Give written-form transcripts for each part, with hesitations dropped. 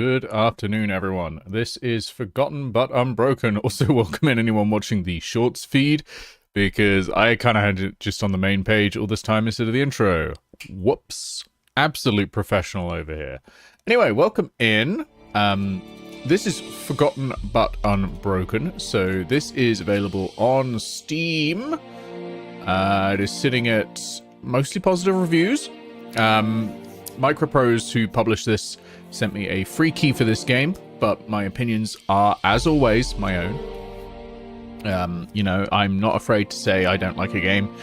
Good afternoon, everyone. This is Forgotten but Unbroken. Also, welcome in anyone watching the shorts feed, because I kind of had it just on the main page all this time instead of the intro. Whoops. Absolute professional over here. Anyway, welcome in. This is Forgotten but Unbroken. So this is available on Steam. It is sitting at mostly positive reviews. Microprose, who published this, sent me a free key for this game, but my opinions are, as always, my own. You know, I'm not afraid to say I don't like a game.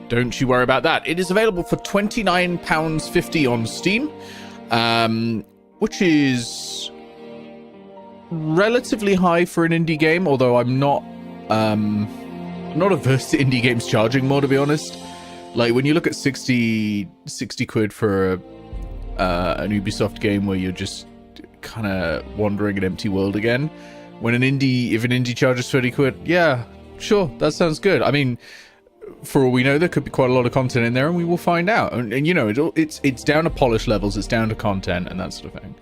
Don't you worry about that. It is available for £29.50 on Steam, which is relatively high for an indie game, although I'm not averse to indie games charging more, to be honest. Like, when you look at 60 quid for an Ubisoft game where you're just kind of wandering an empty world again, when if an indie charges 30 quid, yeah, sure, that sounds good. I mean, for all we know, there could be quite a lot of content in there, and we will find out. And you know, it's down to polish levels, it's down to content and that sort of thing.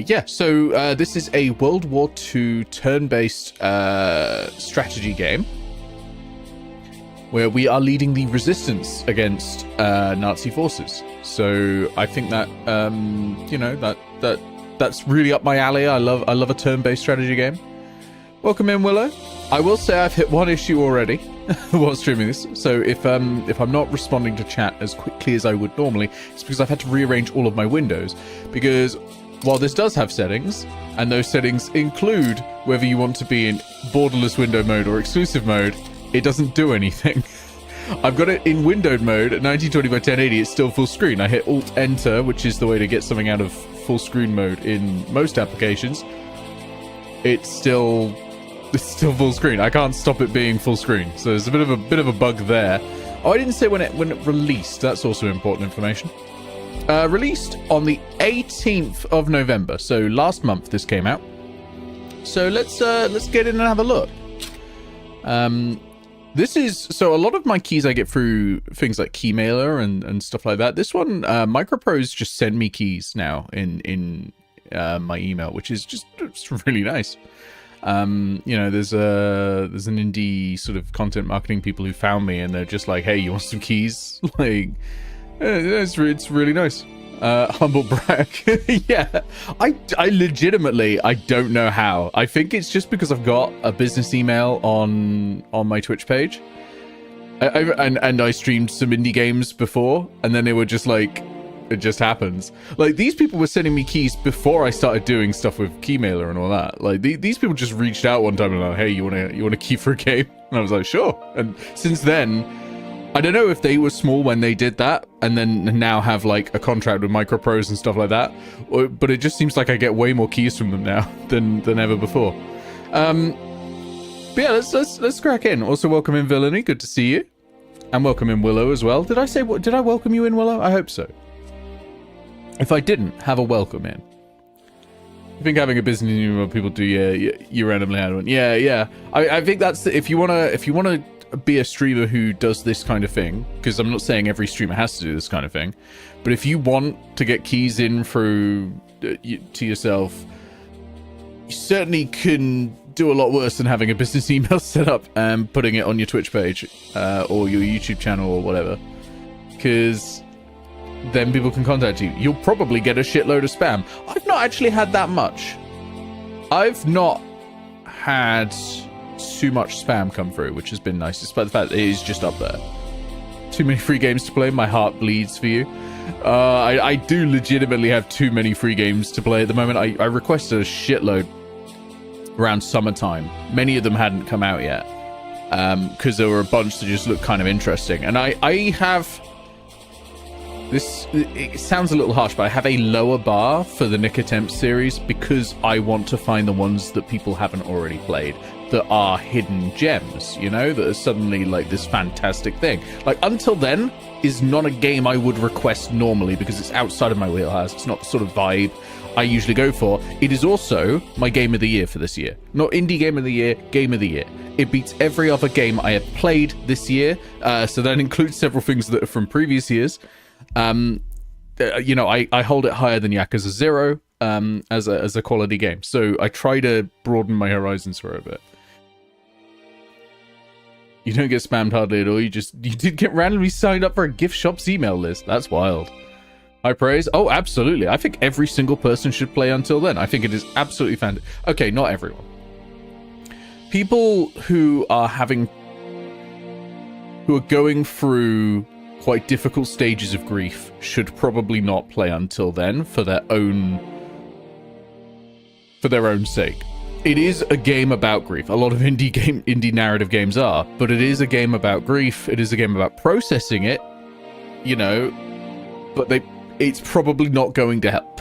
Yeah, so this is a World War II turn-based strategy game where we are leading the resistance against Nazi forces. So I think that you know, that's really up my alley. I love a turn-based strategy game. Welcome in, Willow. I will say I've hit one issue already while streaming this. So if I'm not responding to chat as quickly as I would normally, it's because I've had to rearrange all of my windows. Because while this does have settings, and those settings include whether you want to be in borderless window mode or exclusive mode, it doesn't do anything. I've got it in windowed mode at 1920 by 1080. It's still full screen. I hit Alt Enter, which is the way to get something out of full screen mode in most applications. It's still full screen. I can't stop it being full screen. So there's a bit of a bug there. Oh, I didn't say when it released. That's also important information. Released on the 18th of November. So last month this came out. So let's get in and have a look. So a lot of my keys I get through things like Keymailer and stuff like that. This one, Microprose just send me keys now in my email, which is just really nice. You know, there's an indie sort of content marketing people who found me, and they're just like, hey, you want some keys? Like, it's really nice. Humble brag. Yeah, I legitimately, I don't know how. I think it's just because I've got a business email on my Twitch page. And I streamed some indie games before, and then they were just like, it just happens. Like, these people were sending me keys before I started doing stuff with Keymailer and all that. Like, these people just reached out one time and like, hey, you want a key for a game? And I was like, sure. And since then, I don't know if they were small when they did that and then now have like a contract with Microprose and stuff like that, but it just seems like I get way more keys from them now than ever before. But yeah, let's crack in. Also, welcome in Villainy, good to see you, and welcome in Willow as well. Did I welcome you in, Willow? I hope so. If I didn't, have a welcome in. I think having a business email people do, yeah, you randomly had one. Yeah. I think that's if you wanna be a streamer who does this kind of thing, because I'm not saying every streamer has to do this kind of thing, but if you want to get keys in through to yourself, you certainly can do a lot worse than having a business email set up and putting it on your Twitch page or your YouTube channel or whatever, because then people can contact you. You'll probably get a shitload of spam. I've not actually had that much. I've not had too much spam come through, which has been nice, despite the fact that it is just up there. Too many free games to play. My heart bleeds for you. I do legitimately have too many free games to play at the moment. I requested a shitload around summertime. Many of them hadn't come out yet, because there were a bunch that just looked kind of interesting. And I have it sounds a little harsh, but I have a lower bar for the Nick Attempt series because I want to find the ones that people haven't already played that are hidden gems, you know, that are suddenly like this fantastic thing. Like Until Then is not a game I would request normally because it's outside of my wheelhouse. It's not the sort of vibe I usually go for. It is also my game of the year for this year. Not indie game of the year, game of the year. It beats every other game I have played this year. So that includes several things that are from previous years. You know, I hold it higher than Yakuza 0 as a quality game. So I try to broaden my horizons for a bit. You don't get spammed hardly at all. You did get randomly signed up for a gift shop's email list. That's wild. High praise? Oh, absolutely. I think every single person should play Until Then. I think it is absolutely fantastic. Okay, not everyone. People who are going through quite difficult stages of grief should probably not play Until Then for their own sake. It is a game about grief. A lot of indie narrative games are, but it is a game about grief. It is a game about processing it, you know, but it's probably not going to help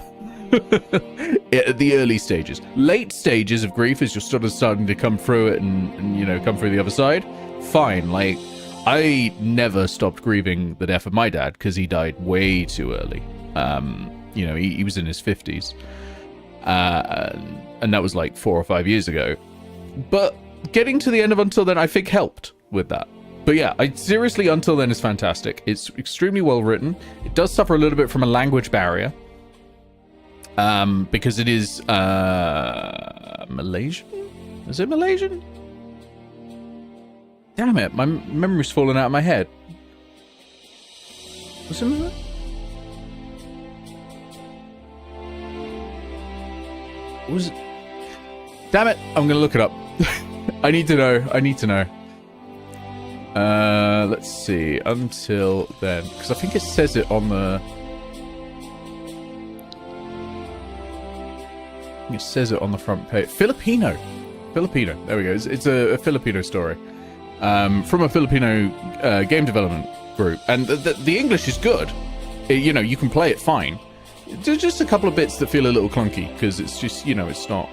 at the early stages. Late stages of grief is just sort of starting to come through it and you know, come through the other side. Fine. Like, I never stopped grieving the death of my dad because he died way too early. You know, he was in his 50s. And that was like 4 or 5 years ago. But getting to the end of Until Then, I think, helped with that. But yeah, seriously, Until Then is fantastic. It's extremely well written. It does suffer a little bit from a language barrier. Because it is Malaysian? Is it Malaysian? Damn it, my memory's falling out of my head. Was it Malaysian? Was it? Damn it, I'm gonna look it up. I need to know. Let's see. Until Then, because I think it says it on the. It says it on the front page. Filipino. There we go. It's a Filipino story, from a Filipino game development group, and the English is good. You know, you can play it fine. There's just a couple of bits that feel a little clunky because it's just, you know, it's not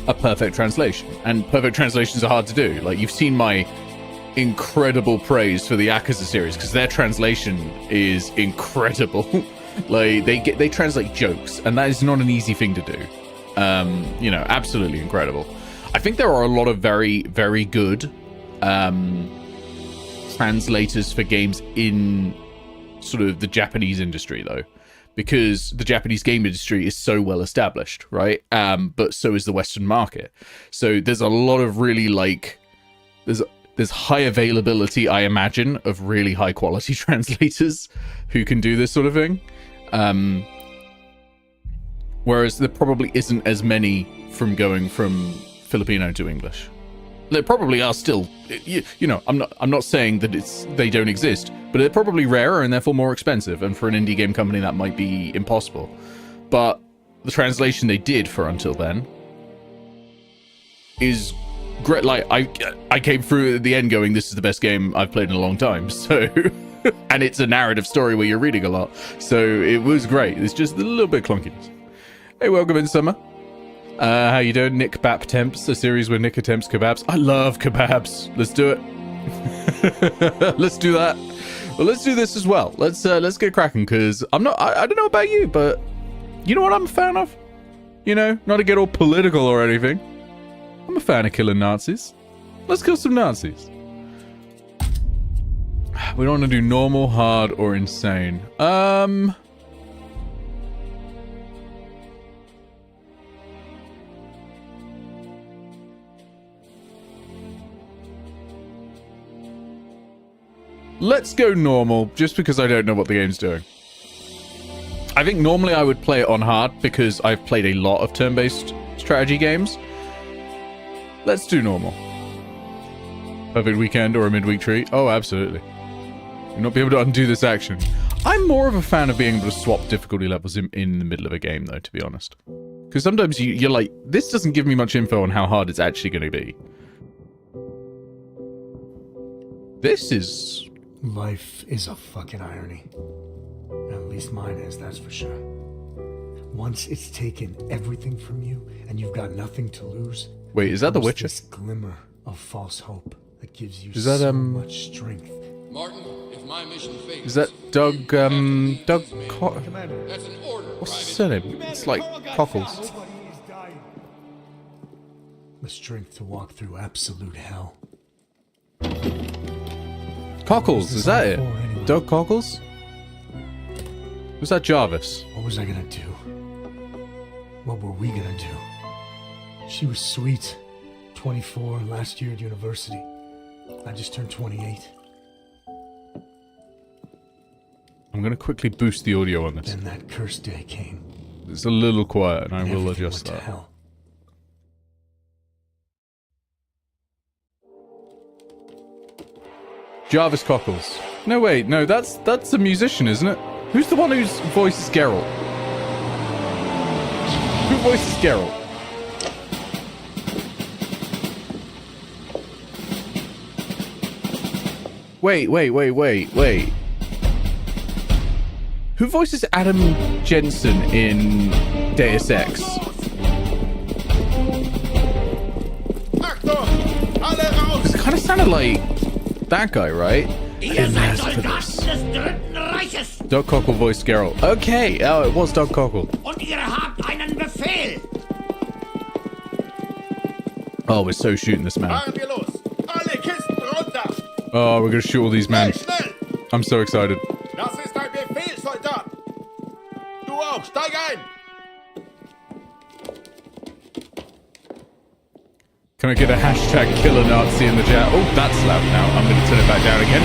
a perfect translation, and perfect translations are hard to do. Like, you've seen my incredible praise for the Yakuza series because their translation is incredible. Like, they translate jokes, and that is not an easy thing to do. You know, absolutely incredible. I think there are a lot of very, very good translators for games in sort of the Japanese industry, though, because the Japanese game industry is so well established, right? But so is the Western market. So there's a lot of really, like, there's high availability, I imagine, of really high quality translators who can do this sort of thing. Whereas there probably isn't as many from going from Filipino to English. There probably are still, you know, I'm not saying that they don't exist, but they're probably rarer and therefore more expensive, and for an indie game company that might be impossible. But the translation they did for Until Then is great. Like, I came through at the end going, this is the best game I've played in a long time. So, and it's a narrative story where you're reading a lot, so it was great. It's just a little bit clunkiness. Hey, welcome in, Summer. How you doing? Nick Bap Temps, a series where Nick attempts kebabs. I love kebabs. Let's do it. Let's do that. Well, let's do this as well. Let's get cracking, because I don't know about you, but you know what I'm a fan of? You know, not to get all political or anything. I'm a fan of killing Nazis. Let's kill some Nazis. We don't want to do normal, hard, or insane. Let's go normal, just because I don't know what the game's doing. I think normally I would play it on hard, because I've played a lot of turn-based strategy games. Let's do normal. Perfect weekend or a midweek treat? Oh, absolutely. You'll not be able to undo this action. I'm more of a fan of being able to swap difficulty levels in the middle of a game, though, to be honest. Because sometimes you're like, this doesn't give me much info on how hard it's actually going to be. This is Life is a fucking irony. At least mine is, that's for sure. Once it's taken everything from you and you've got nothing to lose. Wait, is that The Witcher? This glimmer of false hope that gives you Is that, so much strength. Martin, if my mission fails, Is that Doug, Doug that's an order. what's his surname? It's like Cockles. The strength to walk through absolute hell. Cockles, is that it? Doug Cockles? Was that Jarvis? What was I gonna do? What were we gonna do? She was sweet. 24, last year at university. I just turned 28. I'm going to quickly boost the audio on this. Then that cursed day came. It's a little quiet, and I will Everything adjust went to that. hell. Jarvis Cockles. No, wait, no, that's a musician, isn't it? Who's the one whose voice is Geralt? Who voices Geralt? Wait. Who voices Adam Jensen in Deus Ex? Because it kind of sounded like that guy, right? Doug Cockle voiced Geralt. Okay, oh, it was Doug Cockle. Und ihr habt einen Befehl. Oh, we're so shooting this man. Fahren wir los. Alle Kisten runter. Oh, we're gonna shoot all these men. Schnell. I'm so excited. Das ist ein Befehl, Soldat. Du auch, steig ein. Can I get a hashtag killer Nazi in the chat? Oh, that's loud now. I'm gonna turn it back down again.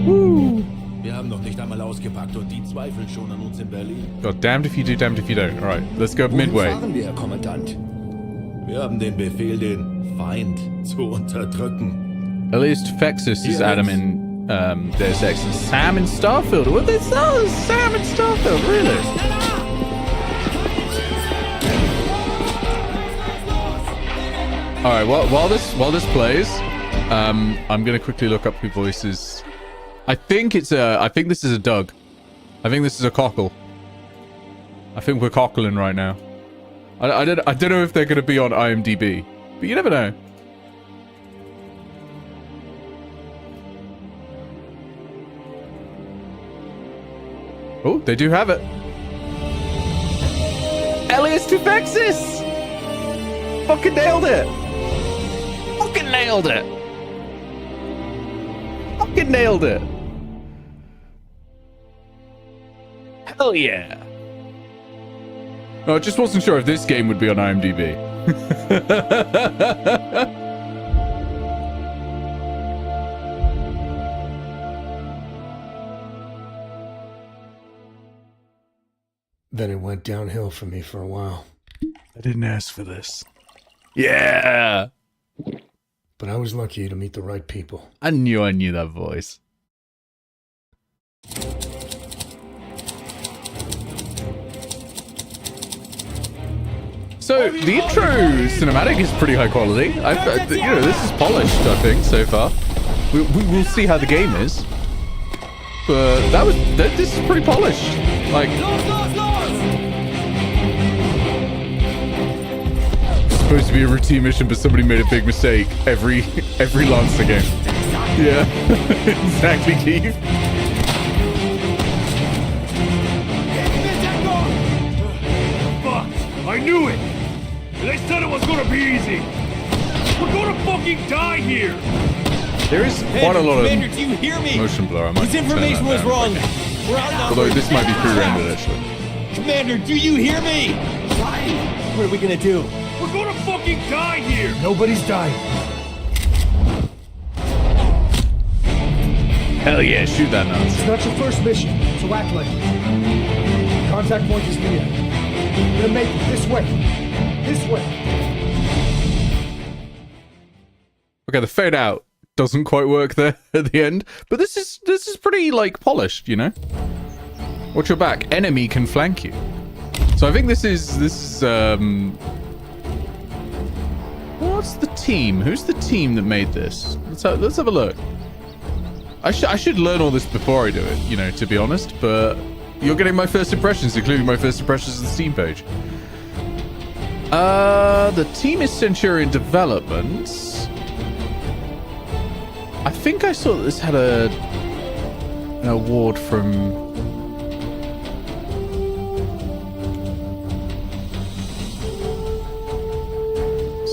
Woo. Wir haben noch nicht einmal ausgepackt und die zweifeln schon an uns in Berlin. God, damned if you do, damned if you don't. Alright, let's go midway. Wohin fahren wir, Herr Kommandant? Wir haben den Befehl, den Feind zu unterdrücken. Elias Tefexis is Adam in Deus Ex and Sam in Starfield. What they sell is Sam in Starfield, really? Alright, well, while this plays, I'm gonna quickly look up who voices. I think this is a Doug. I think this is a Cockle. I think we're cockling right now. I don't know if they're gonna be on IMDb, but you never know. Oh, they do have it. Elias Tufexis! Fucking nailed it! Fucking nailed it! Fucking nailed it! Hell yeah! Oh, I just wasn't sure if this game would be on IMDb. Then it went downhill for me for a while. I didn't ask for this. Yeah! But I was lucky to meet the right people. I knew that voice. So, the intro cinematic is pretty high quality. This is polished, I think, so far. We will see how the game is. But this is pretty polished. Like, supposed to be a routine mission, but somebody made a big mistake every Lancer game. Yeah, exactly, Keith. Fuck! I knew it! They said it was gonna be easy! We're gonna fucking die here! There is quite a lot Commander, do you hear of me? motion blur. I might This information was wrong. We're outnumbered. Although this might be pre-rendered, actually. Commander, do you hear me? What are we gonna do? We're gonna fucking die here! Nobody's dying. Hell yeah, shoot that It's Nazi. not your first mission, so act like it. Contact point is near. We're gonna make it this way. This way. Okay, the fade out doesn't quite work there at the end, but this is pretty like polished, you know. Watch your back. Enemy can flank you. So I think this is what's the team? Who's the team that made this? Let's have a look. I should learn all this before I do it, you know, to be honest, but you're getting my first impressions, including my first impressions of the Steam page. The team is Centurion Developments. I think I saw that this had an award from...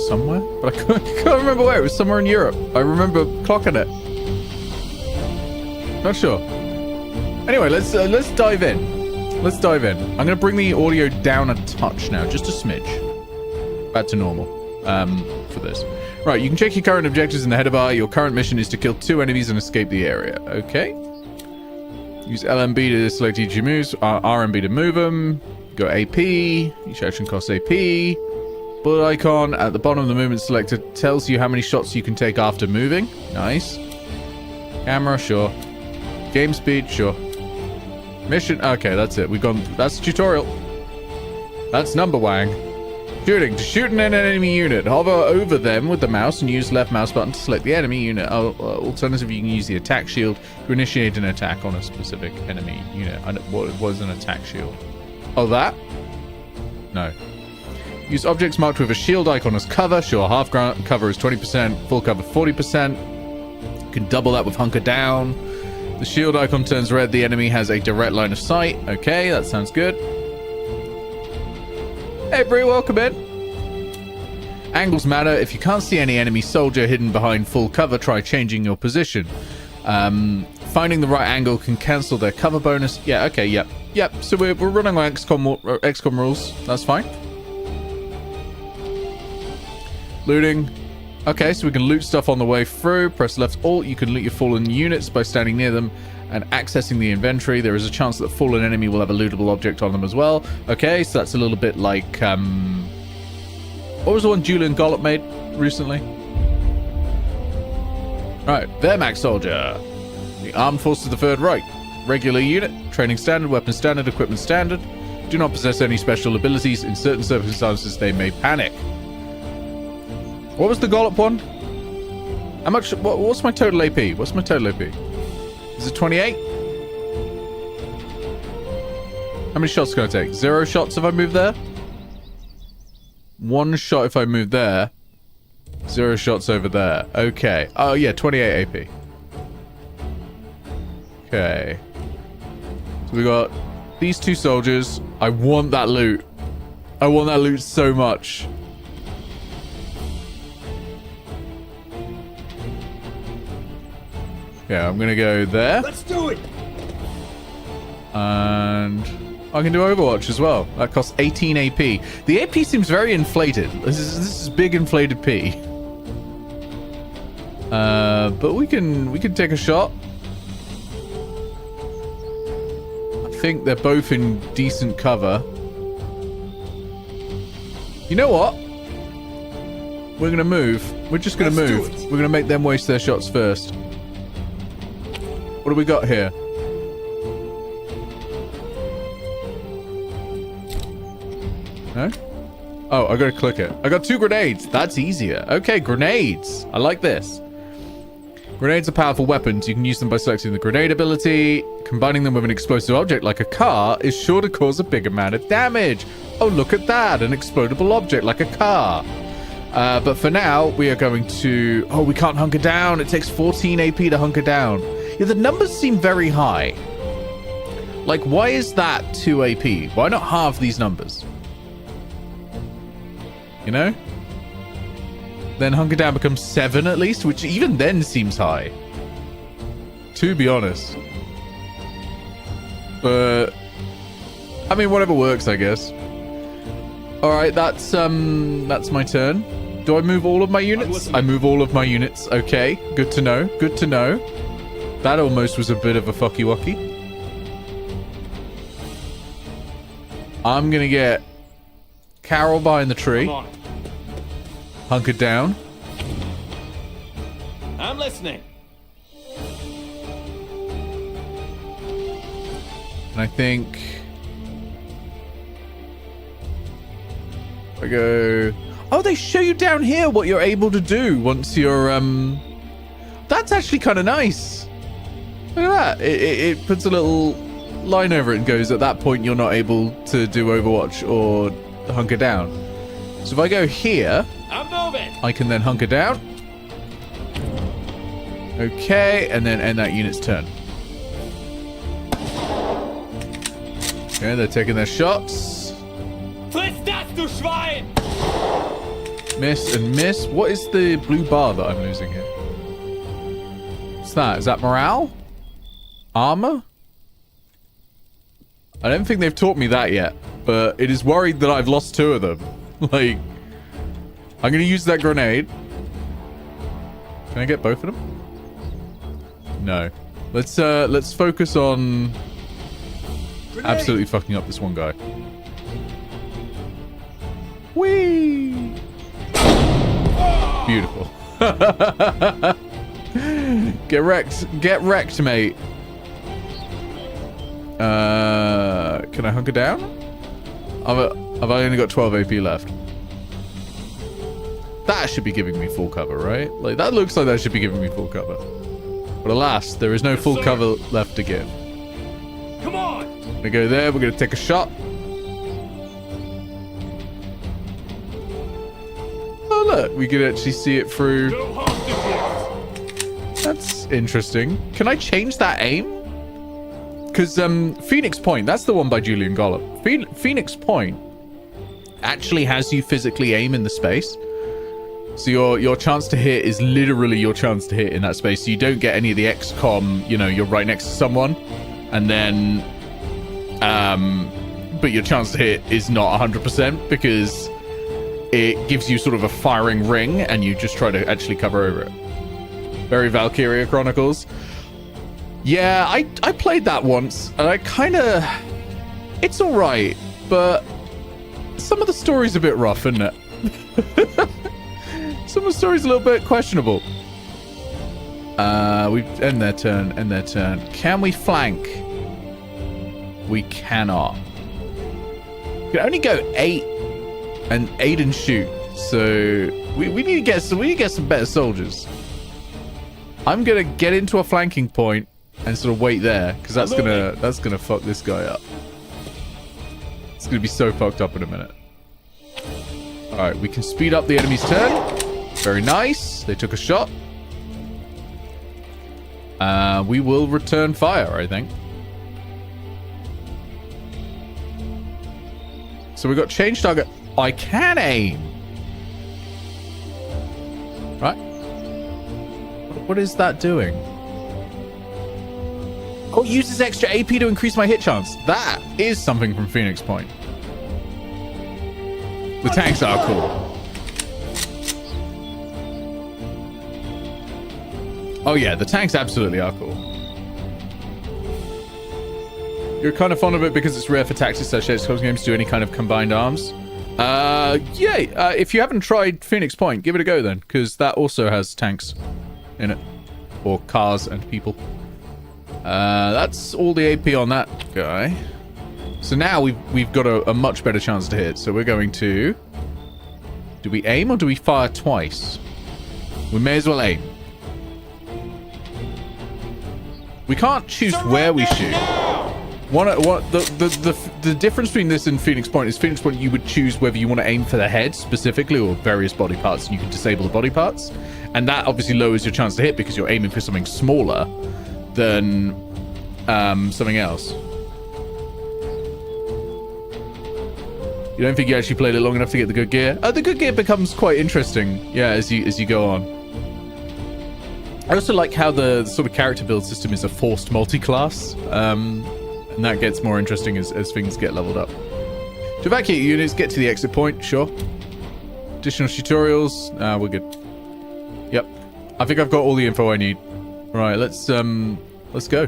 somewhere? But I can't remember where. It was somewhere in Europe. I remember clocking it. Not sure. Anyway, let's dive in. Let's dive in. I'm going to bring the audio down a touch now, just a smidge. Back to normal for this. Right, you can check your current objectives in the header bar. Your current mission is to kill 2 enemies and escape the area. Okay. Use LMB to select each of your moves. RMB to move them. Go AP. Each action costs AP. Bullet icon at the bottom of the movement selector tells you how many shots you can take after moving. Nice. Camera, sure. Game speed, sure. Mission, okay, that's it. We've gone, that's the tutorial. That's number wang. Shooting. To shoot an enemy unit, hover over them with the mouse and use left mouse button to select the enemy unit. Alternatively, you can use the attack shield to initiate an attack on a specific enemy unit. What was an attack shield? Oh, that? No. Use objects marked with a shield icon as cover. Sure, half cover is 20%, full cover 40%. You can double that with hunker down. The shield icon turns red. The enemy has a direct line of sight. Okay, that sounds good. Hey, Bree, welcome in. Angles matter. If you can't see any enemy soldier hidden behind full cover, try changing your position. Finding the right angle can cancel their cover bonus. Yeah, okay, yep. Yep, so we're running on XCOM rules. That's fine. Looting. Okay, so we can loot stuff on the way through. Press left alt. You can loot your fallen units by standing near them and accessing the inventory. There is a chance that a fallen enemy will have a lootable object on them as well. Okay, so that's a little bit like... what was the one Julian Gollop made recently? Right, Wehrmacht Soldier. The Armed Forces of the Third Reich. Regular unit. Training standard, weapon standard, equipment standard. Do not possess any special abilities. In certain circumstances, they may panic. What was the Gollop one? How much? What's my total AP? What's my total AP? Is it 28? How many shots can I take? 0 shots if I move there? 1 shot if I move there. 0 shots over there. Okay. Oh, yeah, 28 AP. Okay. So we got these 2 soldiers. I want that loot. I want that loot so much. Yeah, I'm gonna go there. Let's do it. And I can do Overwatch as well. That costs 18 AP. The AP seems very inflated. This is big inflated P. But we can take a shot. I think they're both in decent cover. You know what? We're gonna move. We're just gonna move. We're gonna make them waste their shots first. What do we got here? No? Oh, I gotta click it. I got 2 grenades. That's easier. Okay, grenades. I like this. Grenades are powerful weapons. You can use them by selecting the grenade ability. Combining them with an explosive object like a car is sure to cause a big amount of damage. Oh, look at that. An explodable object like a car. But for now, we are going to... Oh, we can't hunker down. It takes 14 AP to hunker down. Yeah, the numbers seem very high. Like, why is that 2 AP? Why not halve these numbers? You know? Then hunker down becomes 7 at least, which even then seems high. To be honest. But... I mean, whatever works, I guess. Alright, that's my turn. Do I move all of my units? I move all of my units. Okay, good to know. Good to know. That almost was a bit of a fucky-wucky. I'm gonna get Carol behind the tree. Hunkered down. I'm listening. And I think... I go... Oh, they show you down here what you're able to do once you're... That's actually kind of nice. Look at that. It puts a little line over it and goes, at that point, you're not able to do Overwatch or hunker down. So if I go here, I'm moving. I can then hunker down. Okay, and then end that unit's turn. Okay, they're taking their shots. Friss das, du Schwein! Miss and miss. What is the blue bar that I'm losing here? What's that? Is that morale? Armor? I don't think they've taught me that yet, but it is worried that I've lost 2 of them. Like, I'm going to use that grenade. Can I get both of them? No. Let's focus on absolutely fucking up this one guy. Whee! Beautiful. Get wrecked, mate. Can I hunker down? I've only got 12 AP left. That should be giving me full cover, right? Like, that looks like that should be giving me full cover. But alas, there is no full cover left to give. Come on! We're gonna go there, we're gonna take a shot. Oh look, we can actually see it through. No hostages! That's interesting. Can I change that aim? Because Phoenix Point, that's the one by Julian Gollum. Phoenix Point actually has you physically aim in the space. So your chance to hit is literally your chance to hit in that space. So you don't get any of the XCOM, you know, you're right next to someone. And then, but your chance to hit is not 100% because it gives you sort of a firing ring and you just try to actually cover over it. Very Valkyria Chronicles. Yeah, I played that once and I kind of, it's all right, but some of the story's a bit rough, isn't it? Some of the story's a little bit questionable. We end their turn. Can we flank? We cannot. We can only go 8 and shoot. So we need to get some better soldiers. I'm gonna get into a flanking point and sort of wait there because that's gonna fuck this guy up. It's gonna be so fucked up in a minute. All right, we can speed up the enemy's turn. Very nice. They took a shot. We will return fire, I think. So we got change target. I can aim. Right? What is that doing? Oh, uses extra AP to increase my hit chance. That is something from Phoenix Point. The tanks are cool. Oh yeah, the tanks absolutely are cool. You're kind of fond of it because it's rare for tactics such as XCOM games to do any kind of combined arms. Yeah, if you haven't tried Phoenix Point, give it a go then, because that also has tanks in it. Or cars and people. That's all the AP on that guy. So now we've got a much better chance to hit. So we're going to... Do we aim or do we fire twice? We may as well aim. We can't choose where we shoot. The difference between this and Phoenix Point is Phoenix Point you would choose whether you want to aim for the head specifically or various body parts, and you can disable the body parts. And that obviously lowers your chance to hit because you're aiming for something smaller than something else. You don't think you actually played it long enough to get the good gear? The good gear becomes quite interesting, yeah, as you go on. I also like how the sort of character build system is a forced multi-class, and that gets more interesting as things get leveled up. To evacuate units, get to the exit point, sure. Additional tutorials, we're good. Yep, I think I've got all the info I need. Right, let's go.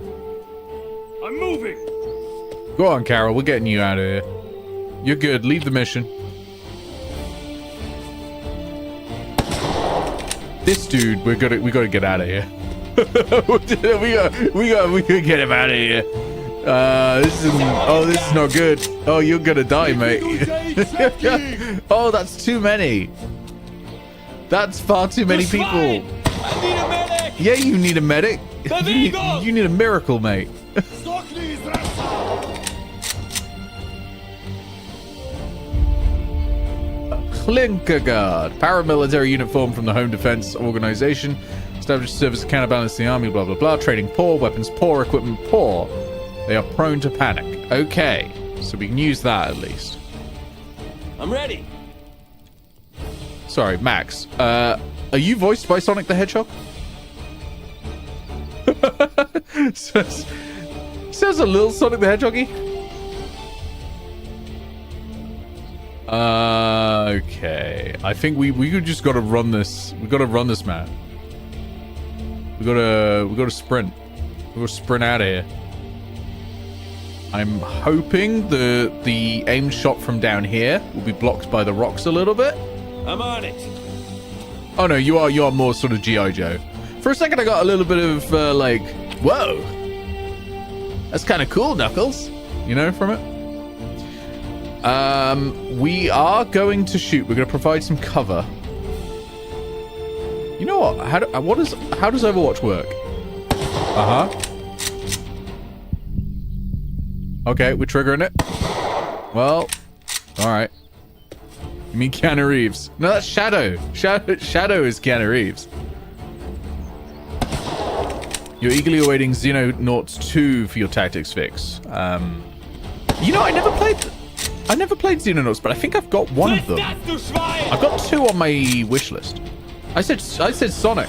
I'm moving. Go on, Carol, we're getting you out of here. You're good. Leave the mission. This dude, we gotta get out of here. we gotta get him out of here. This is not good. Oh, you're gonna die, mate. Oh, that's too many. That's far too many people. I need a medic. Yeah, you need a medic. You need a miracle, mate. Klinkerguard, paramilitary unit formed from the Home Defense Organization, established to serve as a counterbalance to the army, blah, blah, blah. Trading poor, weapons poor, equipment poor. They are prone to panic. Okay, so we can use that at least. I'm ready. Sorry, Max. Are you voiced by Sonic the Hedgehog? Sounds a little Sonic the Hedgehog-y. Okay. I think we just gotta run this. We gotta run this, man. We gotta sprint. We gotta sprint out of here. I'm hoping the aimed shot from down here will be blocked by the rocks a little bit. I'm on it. Oh no, you are more sort of G.I. Joe. For a second I got a little bit of like, whoa, that's kind of cool, Knuckles, you know, from it. We are going to shoot. We're going to provide some cover. You know what? How does Overwatch work? Okay, we're triggering it. Well, all right. You mean Keanu Reeves? No, that's Shadow. Shadow is Keanu Reeves. You're eagerly awaiting Xenonauts 2 for your tactics fix. You know, I never played Xenonauts, but I think I've got one of them. I've got 2 on my wish list. I said Sonic.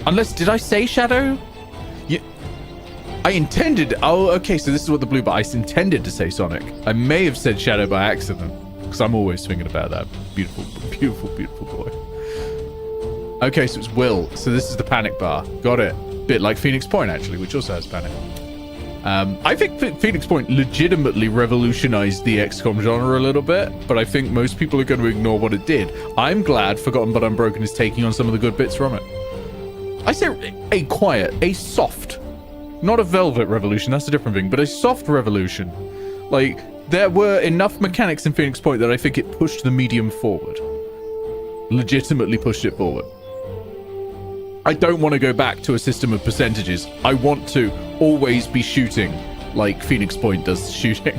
Unless, did I say Shadow? Yeah, I intended. Oh, okay. So this is what the blue. But I intended to say Sonic. I may have said Shadow by accident because I'm always thinking about that beautiful, beautiful, beautiful boy. Okay, so it's Will. So this is the panic bar. Got it. Bit like Phoenix Point actually, which also has panic. I think Phoenix Point legitimately revolutionized the XCOM genre a little bit, but I think most people are going to ignore what it did. I'm glad Forgotten but Unbroken is taking on some of the good bits from it. I say a quiet, a soft, not a velvet revolution, that's a different thing, but a soft revolution. Like, there were enough mechanics in Phoenix Point that I think it pushed the medium forward. Legitimately pushed it forward. I don't want to go back to a system of percentages. I want to always be shooting like Phoenix Point does shooting.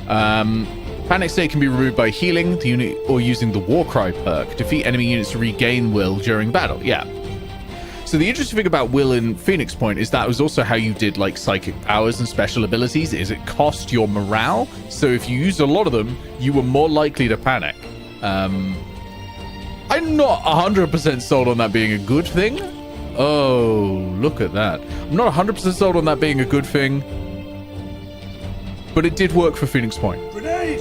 Panic state can be removed by healing the unit or using the Warcry perk. Defeat enemy units to regain will during battle. Yeah. So the interesting thing about will in Phoenix Point is that was also how you did like psychic powers and special abilities, is it cost your morale. So if you used a lot of them, you were more likely to panic. I'm not 100% sold on that being a good thing. Oh, look at that. I'm not 100% sold on that being a good thing. But it did work for Phoenix Point. Grenade!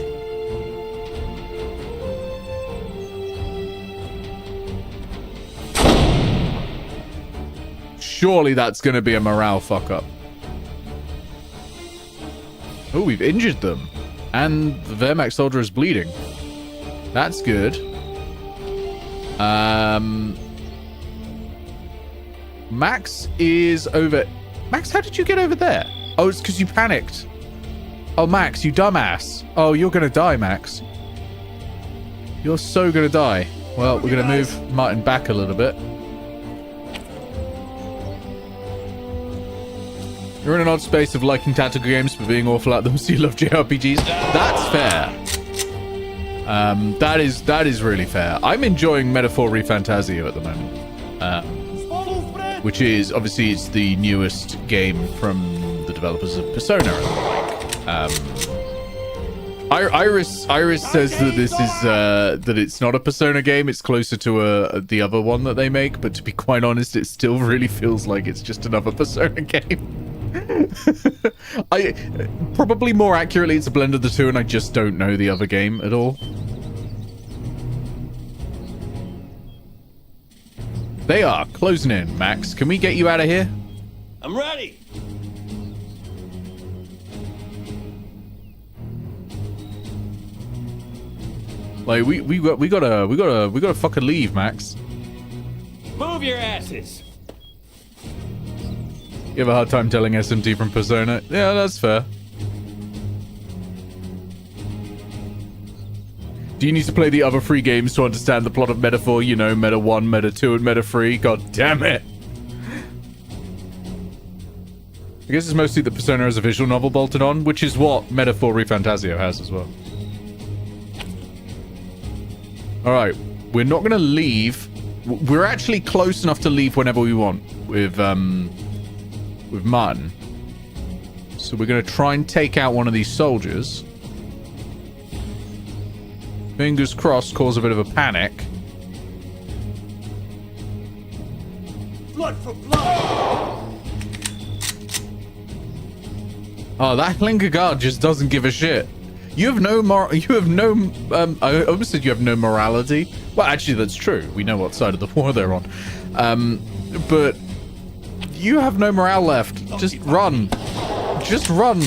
Surely that's going to be a morale fuck-up. Oh, we've injured them. And the Wehrmacht soldier is bleeding. That's good. Max is over. Max, how did you get over there? Oh, it's because you panicked. Oh, Max, you dumbass. Oh, you're gonna die, Max. You're so gonna die. Well, we're gonna move Martin back a little bit. You're in an odd space of liking tactical games but being awful at them, so you love JRPGs. That's fair. That is really fair. I'm enjoying Metaphor Refantasio at the moment, which is obviously it's the newest game from the developers of Persona. Iris says that this is that it's not a Persona game. It's closer to the other one that they make. But to be quite honest, it still really feels like it's just another Persona game. Probably more accurately, it's a blend of the two, and I just don't know the other game at all. They are closing in, Max. Can we get you out of here? I'm ready. Like we gotta fucking leave, Max. Move your asses. You have a hard time telling SMT from Persona. Yeah, that's fair. Do you need to play the other 3 games to understand the plot of Meta 4? You know, Meta 1, Meta 2, and Meta 3? God damn it. I guess it's mostly that Persona has a visual novel bolted on, which is what Meta 4 ReFantasio has as well. Alright, we're not going to leave. We're actually close enough to leave whenever we want with Martin. So we're going to try and take out one of these soldiers. Fingers crossed, cause a bit of a panic. Blood for blood! Oh, that Linker guard just doesn't give a shit. You have no I almost said you have no morality. Well, actually, that's true. We know what side of the war they're on. But you have no morale left. Just run. Just run.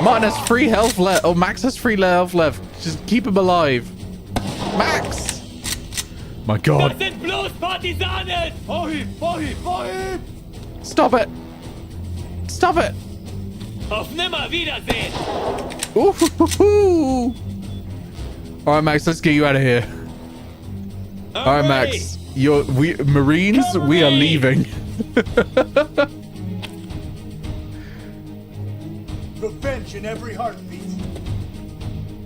Martin has 3 health left. Oh, Max has 3 health left. Just keep him alive. Max! My god. Das sind bloß Partisanen! Stop it. Stop it. Auf Nimmerwiedersehen! Ooh. All right, Max, let's get you out of here. All right, Max. Marines, we are leaving. Revenge in every heartbeat.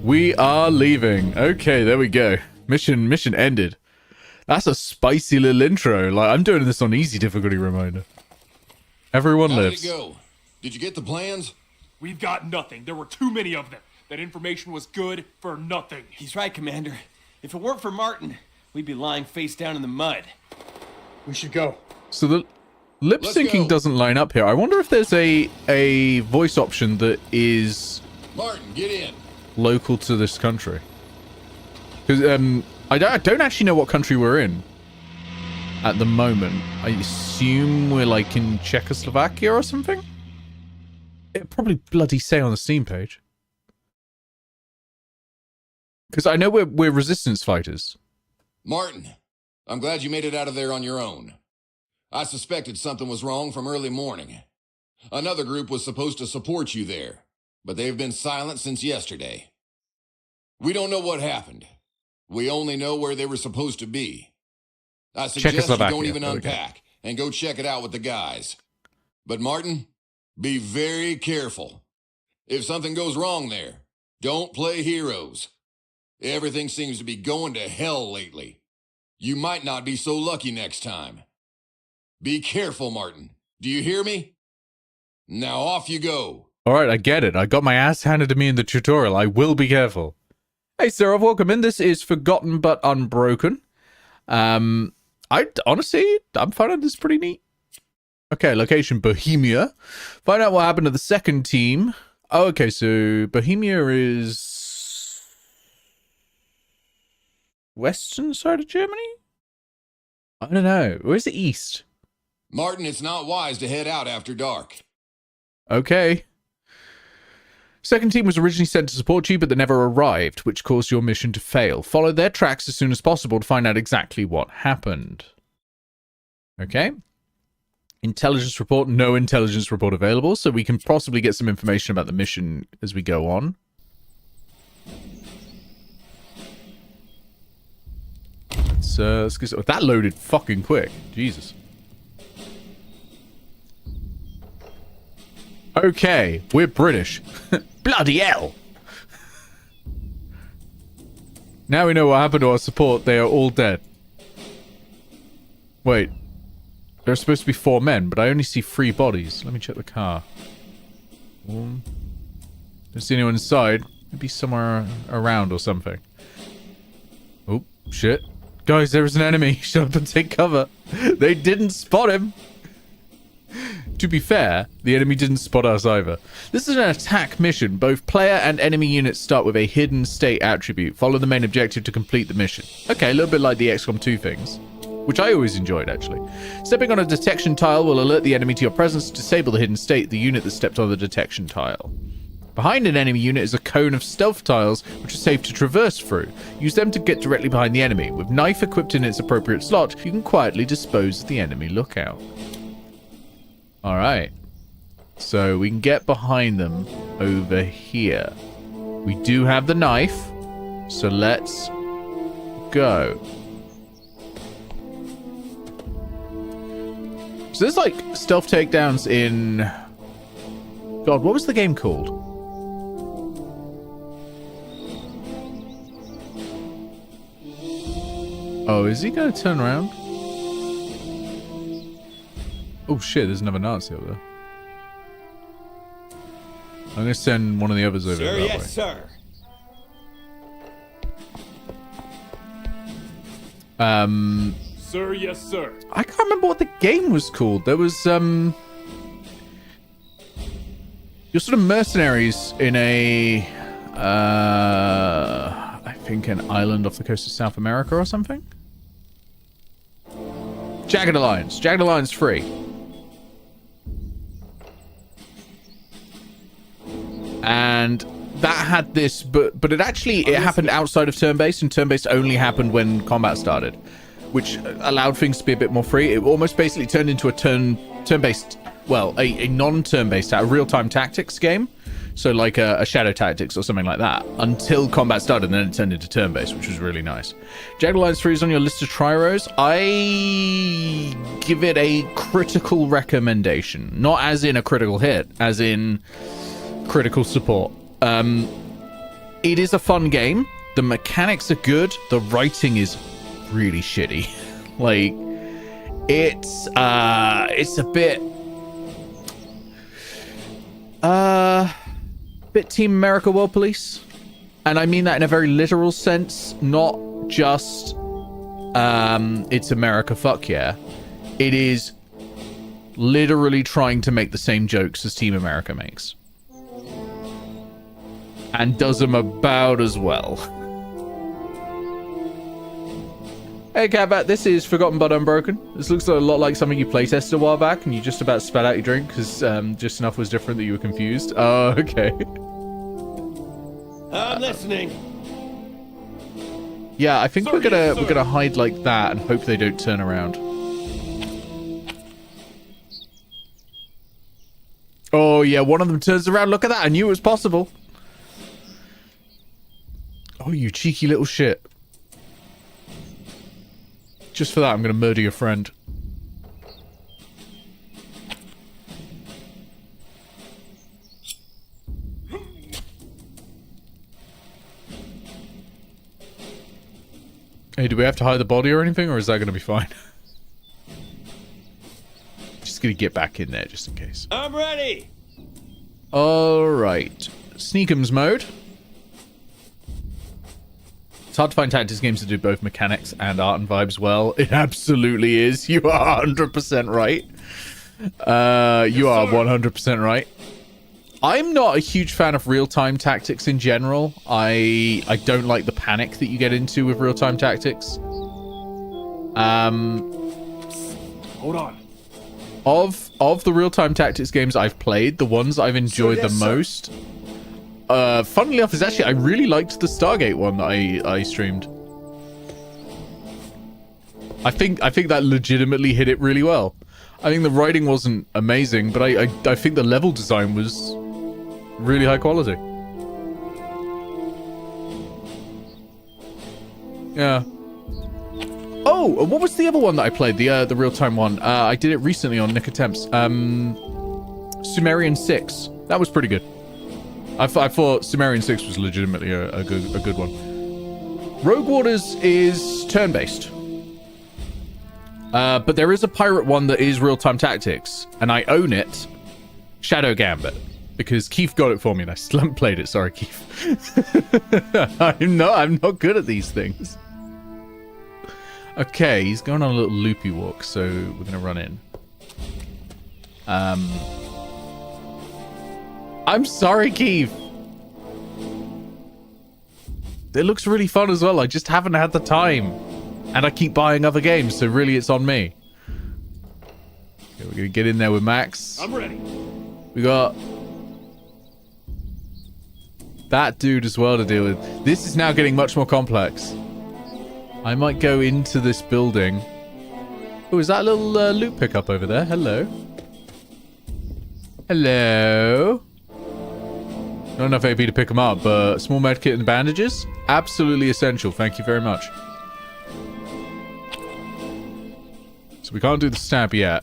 We are leaving. Okay, there we go. Mission ended. That's a spicy little intro. Like, I'm doing this on easy difficulty reminder. Everyone How lives. did it go? Did you get the plans? We've got nothing. There were too many of them. That information was good for nothing. He's right, Commander. If it weren't for Martin, we'd be lying face down in the mud. We should go. So the lip Let's syncing go. doesn't line up here. I wonder if there's a voice option that is Martin, get in. local to this country. Because I don't actually know what country we're in at the moment. I assume we're like in Czechoslovakia or something. It'd probably bloody say on the Steam page. Because I know we're resistance fighters. Martin, I'm glad you made it out of there on your own. I suspected something was wrong from early morning. Another group was supposed to support you there, but they've been silent since yesterday. We don't know what happened. We only know where they were supposed to be. I suggest you don't even unpack and go check it out with the guys. But Martin, be very careful. If something goes wrong there, don't play heroes. Everything seems to be going to hell lately. You might not be so lucky next time. Be careful, Martin. Do you hear me? Now off you go. All right, I get it. I got my ass handed to me in the tutorial. I will be careful. Hey, Sarah, welcome in. This is Forgotten but Unbroken. I'm finding this pretty neat. Okay, location Bohemia. Find out what happened to the second team. Oh, okay, so Bohemia is western side of Germany? I don't know. Where's the east? Martin, it's not wise to head out after dark. Okay. Second team was originally sent to support you, but they never arrived, which caused your mission to fail. Follow their tracks as soon as possible to find out exactly what happened. Okay. Intelligence report. No intelligence report available, so we can possibly get some information about the mission as we go on. Let's get... Oh, that loaded fucking quick. Jesus. Okay, we're British. Bloody hell. Now we know what happened to our support. They are all dead. Wait. There are supposed to be 4 men, but I only see 3 bodies. Let me check the car. Don't see anyone inside. Maybe somewhere around or something. Oh, shit. Guys, there is an enemy. Shut up and take cover. They didn't spot him. To be fair, the enemy didn't spot us either. This is an attack mission. Both player and enemy units start with a hidden state attribute. Follow the main objective to complete the mission. Okay, a little bit like the XCOM 2 things, which I always enjoyed, actually. Stepping on a detection tile will alert the enemy to your presence. To disable the hidden state, the unit that stepped on the detection tile. Behind an enemy unit is a cone of stealth tiles, which are safe to traverse through. Use them to get directly behind the enemy. With knife equipped in its appropriate slot, you can quietly dispose of the enemy lookout. Alright. So we can get behind them over here. We do have the knife, so let's go. So there's like stealth takedowns in... God, what was the game called? Oh, is he going to turn around? Oh shit, there's another Nazi over there. I'm going to send one of the others over Sir, that yes, way. sir. Sir, yes, sir. I can't remember what the game was called. There was, you're sort of mercenaries in a, I think an island off the coast of South America or something? Jagged Alliance. Jagged Alliance 3. And that had this, but it actually, it happened outside of turn-based, and turn-based only happened when combat started, which allowed things to be a bit more free. It almost basically turned into a turn-based, well, a non-turn-based, a real-time tactics game. So like a Shadow Tactics or something like that, until combat started, and then it turned into turn-based, which was really nice. Jagged Alliance 3 is on your list of Tryros. I give it a critical recommendation. Not as in a critical hit, as in critical support. It is a fun game. The mechanics are good. The writing is really shitty. Like, it's a bit Team America World Police, and I mean that in a very literal sense, not just it's America, fuck yeah. It is literally trying to make the same jokes as Team America makes, and does them about as well. Hey Catbat, this is Forgotten but Unbroken. This looks a lot like something you playtested a while back and you just about spat out your drink because just enough was different that you were confused. Oh, okay. I'm listening. Yeah, I think Sir, we're yes, gonna hide like that and hope they don't turn around. Oh yeah, one of them turns around. Look at that! I knew it was possible. Oh, you cheeky little shit. Just for that, I'm gonna murder your friend. Hey, do we have to hide the body or anything, or is that gonna be fine? Just gonna get back in there just in case. I'm ready. Alright. Sneakums mode. It's hard to find tactics games that do both mechanics and art and vibes well. It absolutely is. You are 100% right. You are 100% right. I'm not a huge fan of real-time tactics in general. I don't like the panic that you get into with real-time tactics. Hold on. Of the real-time tactics games I've played, the ones I've enjoyed the most, funnily enough, is actually I really liked the Stargate one that I streamed. I think that legitimately hit it really well. I think the writing wasn't amazing, but I think the level design was really high quality. Yeah. Oh, what was the other one that I played? The real-time one. I did it recently on Nick Attempts. Sumerian 6. That was pretty good. I thought Sumerian 6 was legitimately a good one. Rogue Waters is turn-based. But there is a pirate one that is real-time tactics, and I own it. Shadow Gambit. Because Keith got it for me and I still haven't played it. Sorry, Keith. I'm not good at these things. Okay, he's going on a little loopy walk, so we're gonna run in. I'm sorry, Keith. It looks really fun as well. I just haven't had the time. And I keep buying other games, so really it's on me. Okay, we're gonna get in there with Max. I'm ready. We got that dude as well to deal with. This is now getting much more complex. I might go into this building. Oh, is that a little loot pickup over there? Hello. Hello. Not enough AP to pick them up, but small medkit and bandages? Absolutely essential. Thank you very much. So we can't do the stab yet.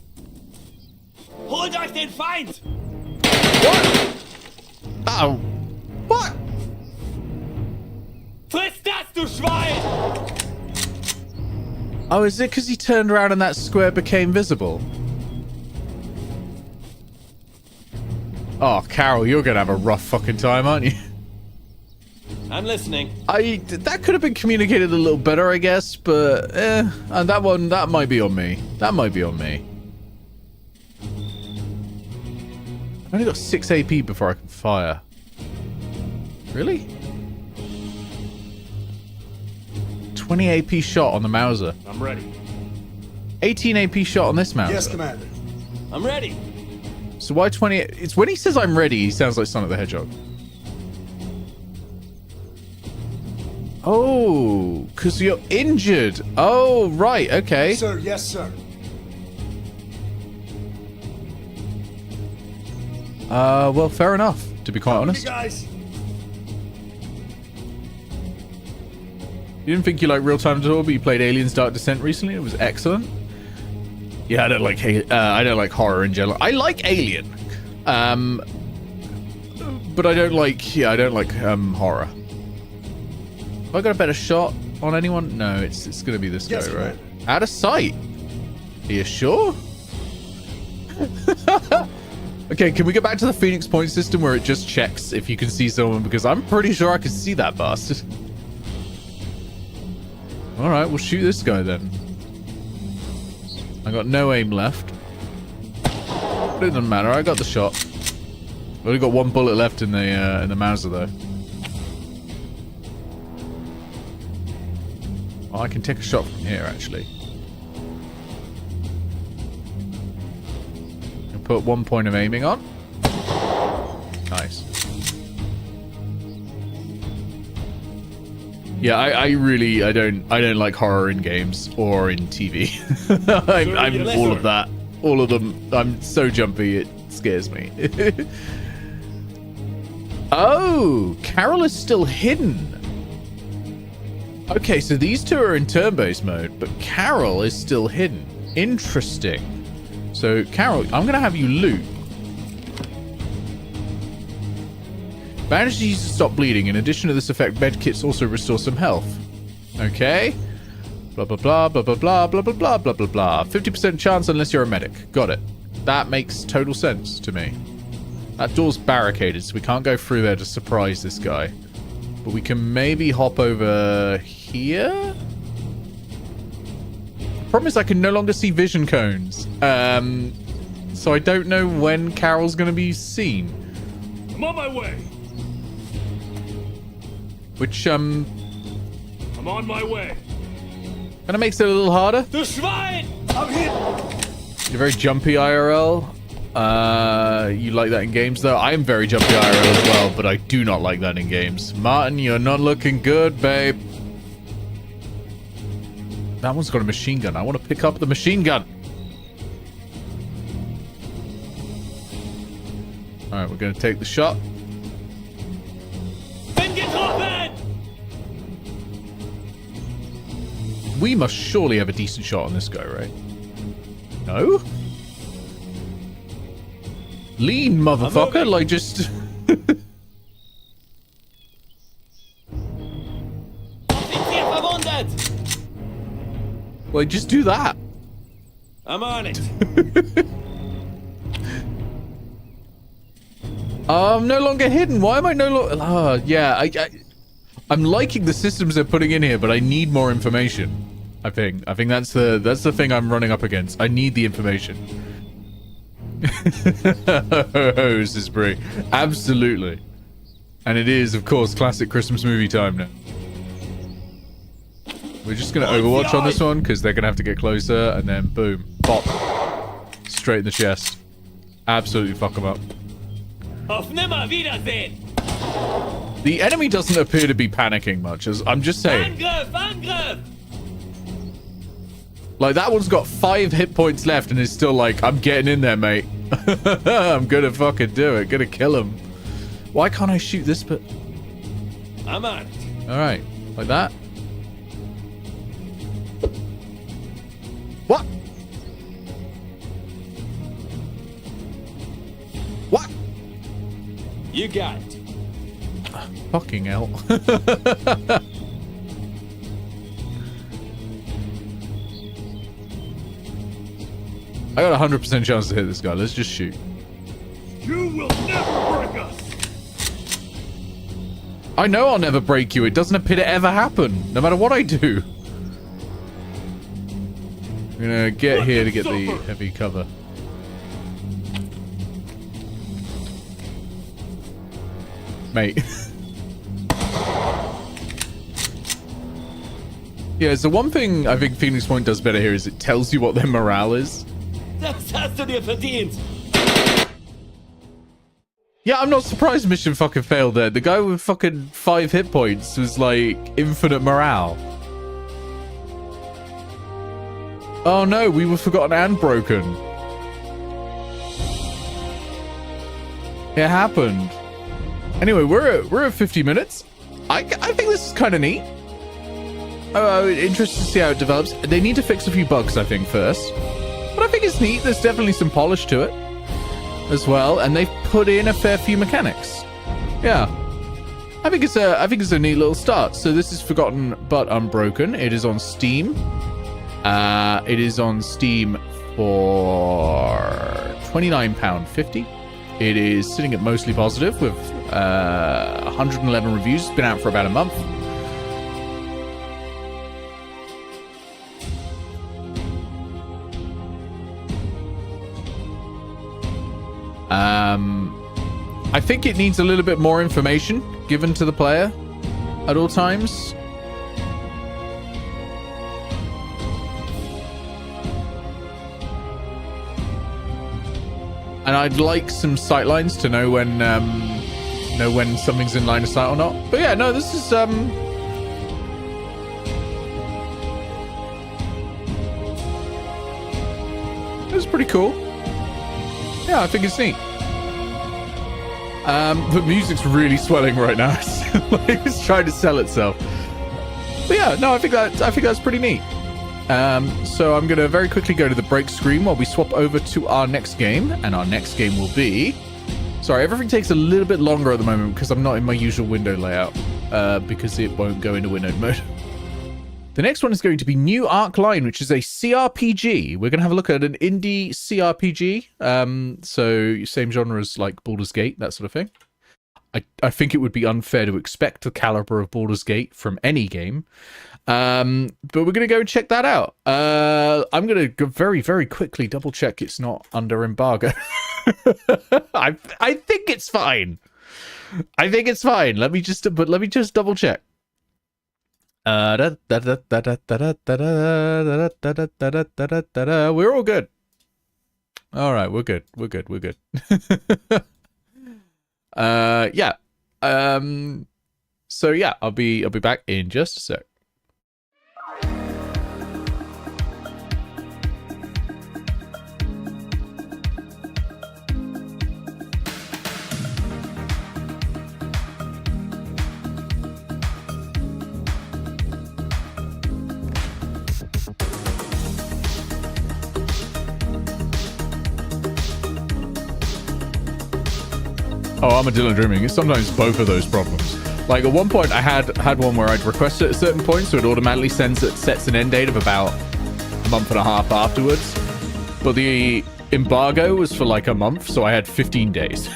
Holt euch den Feind! Oh. What? Friss das, du Schwein! Oh, is it because he turned around and that square became visible? Oh, Carol, you're going to have a rough fucking time, aren't you? I'm listening. That could have been communicated a little better, I guess, but and that might be on me. That might be on me. I've only got 6 AP before I can fire. Really? 20 AP shot on the Mauser. I'm ready. 18 AP shot on this Mauser. Yes, Commander. I'm ready. So why 20? It's when he says I'm ready, he sounds like Sonic the Hedgehog. Oh, because you're injured. Oh, right. Okay. Sir, yes, sir. Well, fair enough, to be quite honest. Guys. You didn't think you liked real time at all, but you played Aliens Dark Descent recently. It was excellent. Yeah, I don't like horror in general. I like Alien, but I don't like horror. Have I got a better shot on anyone? No, it's gonna be this guy, right? Out of sight. Are you sure? Okay, can we get back to the Phoenix Point system where it just checks if you can see someone? Because I'm pretty sure I can see that bastard. All right, we'll shoot this guy then. I got no aim left. But it doesn't matter. I got the shot. I've only got 1 bullet left in the Mauser though. Oh, I can take a shot from here actually. I'll put 1 point of aiming on. Nice. Yeah, I don't like horror in games or in TV. I'm all of that. All of them. I'm so jumpy, it scares me. Oh, Carol is still hidden. Okay, so these two are in turn-based mode, but Carol is still hidden. Interesting. So, Carol, I'm going to have you loot. Bandages used to stop bleeding. In addition to this effect, medkits also restore some health. Okay. Blah, blah, blah, blah, blah, blah, blah, blah, blah, blah, blah, blah. 50% chance unless you're a medic. Got it. That makes total sense to me. That door's barricaded, so we can't go through there to surprise this guy. But we can maybe hop over here? Problem is I can no longer see vision cones. So I don't know when Carol's going to be seen. I'm on my way. Which, I'm on my way. kind of makes it a little harder. Du Schwein! I'm hit. You're very jumpy IRL. You like that in games, though? I am very jumpy IRL as well, but I do not like that in games. Martin, you're not looking good, babe. That one's got a machine gun. I want to pick up the machine gun. Alright, we're going to take the shot. Bin getroffen! We must surely have a decent shot on this guy, right? No? Lean, motherfucker. Like, just... Offizier verwundet! like, just do that. I'm on it. I'm no longer hidden. Why am I no longer... Oh, yeah, I'm liking the systems they're putting in here, but I need more information. I think that's the thing I'm running up against. I need the information. Oh, this is Brie. Absolutely. And it is, of course, classic Christmas movie time now. We're just going to Overwatch on this one, because they're going to have to get closer, and then boom. Pop. Straight in the chest. Absolutely fuck them up. Auf Nimmerwiedersehen! The enemy doesn't appear to be panicking much, as I'm just saying. Angriff! Angriff! Like, that one's got 5 hit points left and is still like, I'm getting in there, mate. I'm gonna fucking do it. Gonna kill him. Why can't I shoot this bit? I'm on it. All right, like that. What? What? You got it. Fucking hell. I got a 100% chance to hit this guy. Let's just shoot. You will never break us! I know I'll never break you. It doesn't appear to ever happen, no matter what I do. I'm gonna get here to get the heavy cover. Mate. Yeah, so one thing I think Phoenix Point does better here is it tells you what their morale is. Das hast du dir verdient. Yeah, I'm not surprised mission fucking failed there. The guy with fucking 5 hit points was like infinite morale. Oh no, we were forgotten and broken. It happened. Anyway, we're at 50 minutes. I think this is kind of neat. Oh, interested to see how it develops. They need to fix a few bugs, I think, first. But I think it's neat. There's definitely some polish to it as well, and they've put in a fair few mechanics. Yeah, I think it's a neat little start. So this is Forgotten but Unbroken. It is on Steam. It is on Steam for £29.50. It is sitting at mostly positive with 111 reviews. It's been out for about a month. I think it needs a little bit more information given to the player at all times. And I'd like some sightlines to know when something's in line of sight or not. But yeah, no, this is pretty cool. Yeah, I think it's neat. The music's really swelling right now. It's trying to sell itself. But yeah, no, I think that's pretty neat. So I'm gonna very quickly go to the break screen while we swap over to our next game, and our next game will be. Sorry, everything takes a little bit longer at the moment because I'm not in my usual window layout, because it won't go into windowed mode. The next one is going to be New Arc Line, which is a CRPG. We're going to have a look at an indie CRPG. So same genre as like Baldur's Gate, that sort of thing. I think it would be unfair to expect the caliber of Baldur's Gate from any game. But we're going to go and check that out. I'm going to go very, very quickly double check it's not under embargo. I think it's fine. I think it's fine. Let me just double check. We're all good. All right, we're good. Yeah. So yeah, I'll be back in just a sec. Oh, Armadillo Dreaming. It's sometimes both of those problems. Like at one point I had one where I'd request it at a certain point, so it automatically sets an end date of about a month and a half afterwards. But the embargo was for like a month, so I had 15 days.